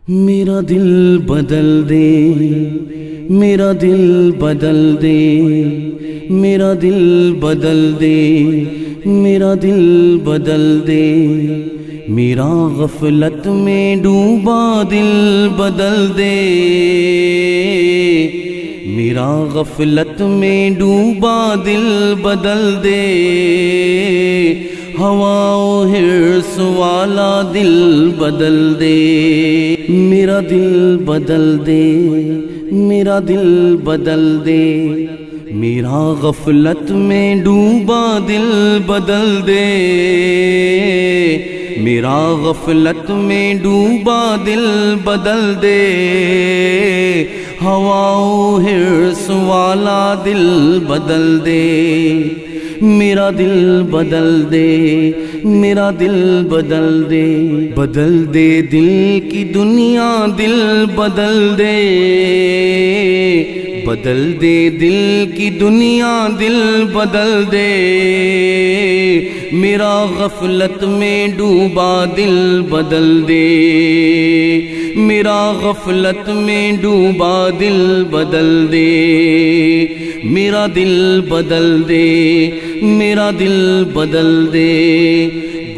میرا دل بدل دے، میرا دل بدل دے، میرا دل بدل دے، میرا دل بدل دے، میرا غفلت میں ڈوبا دل بدل دے، میرا غفلت میں ڈوبا دل بدل دے، ہوا و حرص والا دل بدل دے، میرا دل بدل دے، میرا دل بدل دے، میرا غفلت میں ڈوبا دل بدل دے، میرا غفلت میں ڈوبا دل بدل دے، ہوا و حرص والا دل بدل دے، میرا دل بدل دے، میرا دل بدل دے، بدل دے دل کی دنیا دل بدل دے، بدل دے دل کی دنیا دل بدل دے، میرا غفلت میں ڈوبا دل بدل دے، میرا غفلت میں ڈوبا دل بدل دے، میرا دل بدل دے، میرا دل بدل دے،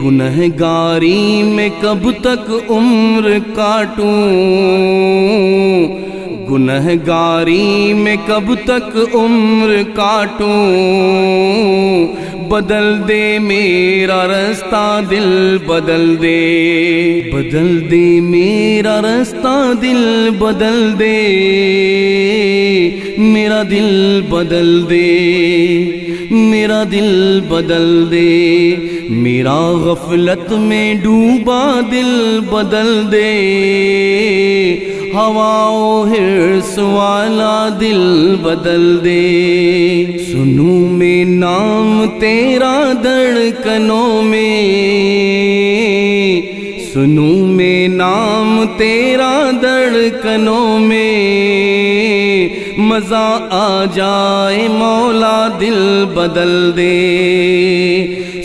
گنہگاری میں کب تک عمر کاٹوں، گنہگاری میں کب تک عمر کاٹوں، بدل دے میرا رستہ دل بدل دے، بدل دے میرا رستہ دل بدل دے، میرا دل بدل دے، میرا دل بدل دے، میرا غفلت میں ڈوبا دل بدل دے، ہوا و حرص والا دل بدل دے، سنوں میں نام تیرا دھڑکنوں میں، سنوں میں نام تیرا دھڑکنوں میں، مزہ آ جائے مولا دل بدل دے،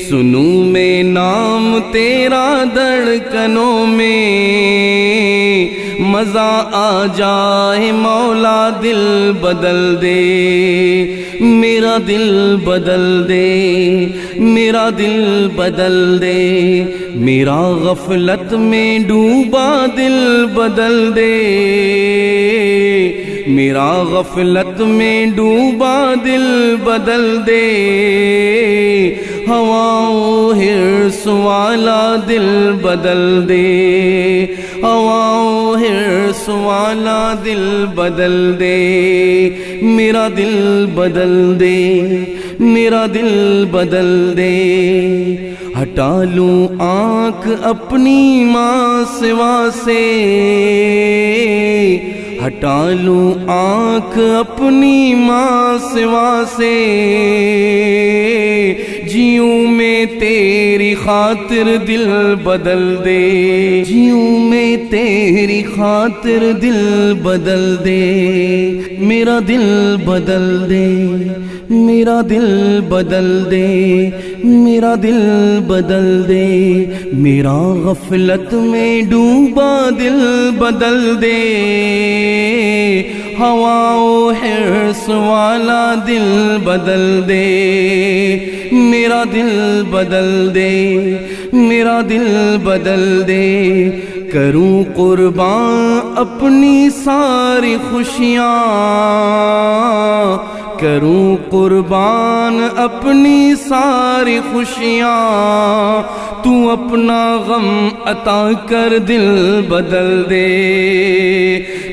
سنوں میں نام تیرا دھڑکنوں میں، مزہ آ جائے مولا دل بدل دے، میرا دل بدل دے، میرا دل بدل دے، میرا غفلت میں ڈوبا دل بدل دے، میرا غفلت میں ڈوبا دل بدل دے، ہوا و حرص والا دل بدل دے، ہوا و حرص والا دل بدل دے، میرا دل بدل دے، میرا دل بدل دے، ہٹا لوں آنکھ اپنی ماں سوا سے، ہٹا لوں آنکھ اپنی ماں سوا سے، جیوں میں تیری خاطر دل بدل دے، جیوں میں تیری خاطر دل بدل دے، میرا دل بدل دے، میرا دل بدل دے، میرا دل بدل دے، میرا غفلت میں ڈوبا دل بدل دے، ہوا و حرص والا دل بدل دے، میرا دل بدل دے، میرا دل بدل دے، کروں قربان اپنی ساری خوشیاں، کروں قربان اپنی ساری خوشیاں، تو اپنا غم عطا کر دل بدل دے،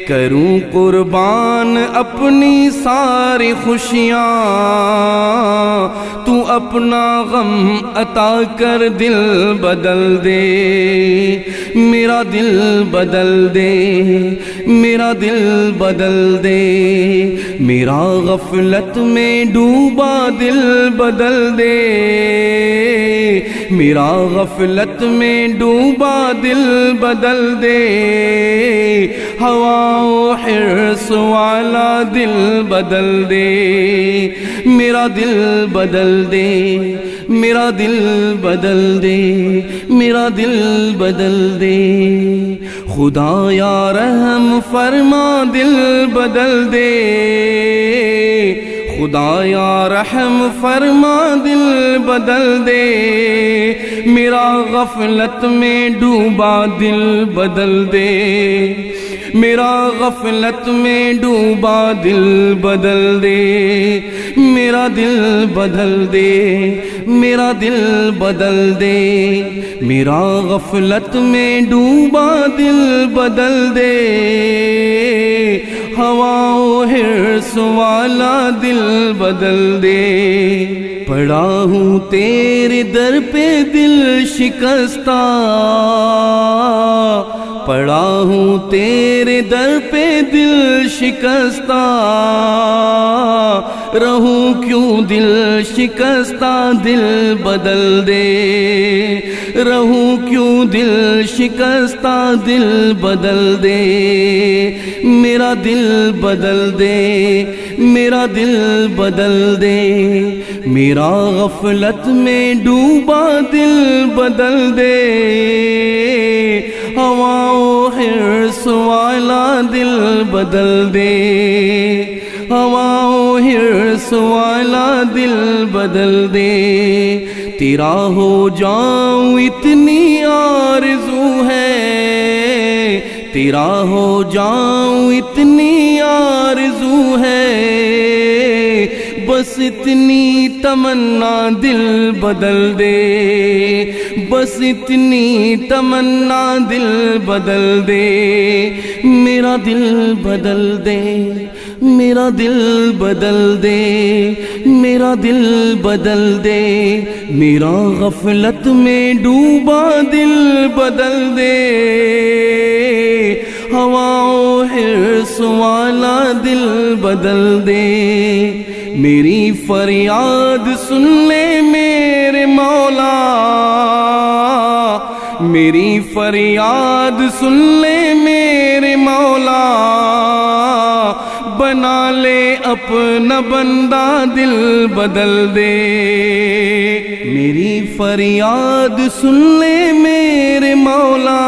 کروں قربان اپنی ساری خوشیاں، تو اپنا غم عطا کر دل بدل دے، میرا دل بدل دے، میرا دل بدل دے، میرا غفلت میں ڈوبا دل بدل دے، میرا غفلت میں ڈوبا دل بدل دے، ہوا و حرص حرص والا دل بدل دے، میرا دل بدل دے، میرا دل بدل دے، میرا دل بدل دے، خدا یا رحم فرما دل بدل دے، خدا یا رحم فرما دل بدل دے، میرا غفلت میں ڈوبا دل بدل دے، میرا غفلت میں ڈوبا دل بدل دے، میرا دل بدل دے، میرا دل بدل دے، میرا غفلت میں ڈوبا دل بدل دے، ہوا و حرص والا دل بدل دے، پڑا ہوں تیرے در پہ دل شکستہ، پڑا ہوں تیرے در پہ دل شکستہ، رہوں کیوں دل شکستہ دل بدل دے، رہوں کیوں دل شکستہ دل بدل دے، میرا دل بدل دے، میرا دل بدل دے، میرا غفلت میں ڈوبا دل بدل دے، ہوا و حرص والا دل بدل دے، ہوا و حرص والا دل بدل دے، تیرا ہو جاؤں اتنی آرزو ہے، تیرا ہو جاؤں اتنی آرزو ہے، بس اتنی تمنا دل بدل دے، بس اتنی تمنا دل بدل دے، میرا دل بدل دے، میرا دل بدل دے، میرا دل بدل دے، میرا غفلت میں ڈوبا دل بدل دے، ہوا و حرص والا دل بدل دے، میری فریاد سن لے میرے مولا، میری فریاد سن لے میرے مولا، بنا لے اپنا بندہ دل بدل دے، میری فریاد سن لے میرے مولا،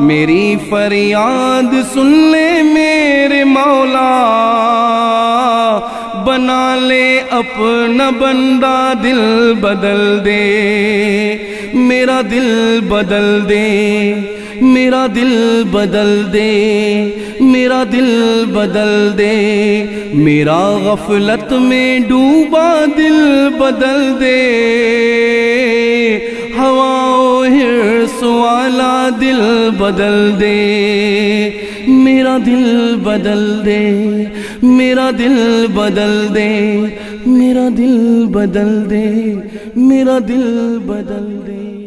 میری فریاد سن لے میرے مولا، بنا لے اپنا بندہ دل بدل دے، میرا دل بدل دے، میرا دل بدل دے، میرا دل بدل دے، میرا غفلت میں ڈوبا دل بدل دے، ہوا و حرص والا دل بدل دے، میرا دل بدل دے، میرا دل بدل دے، میرا دل بدل دے، میرا دل بدل دے۔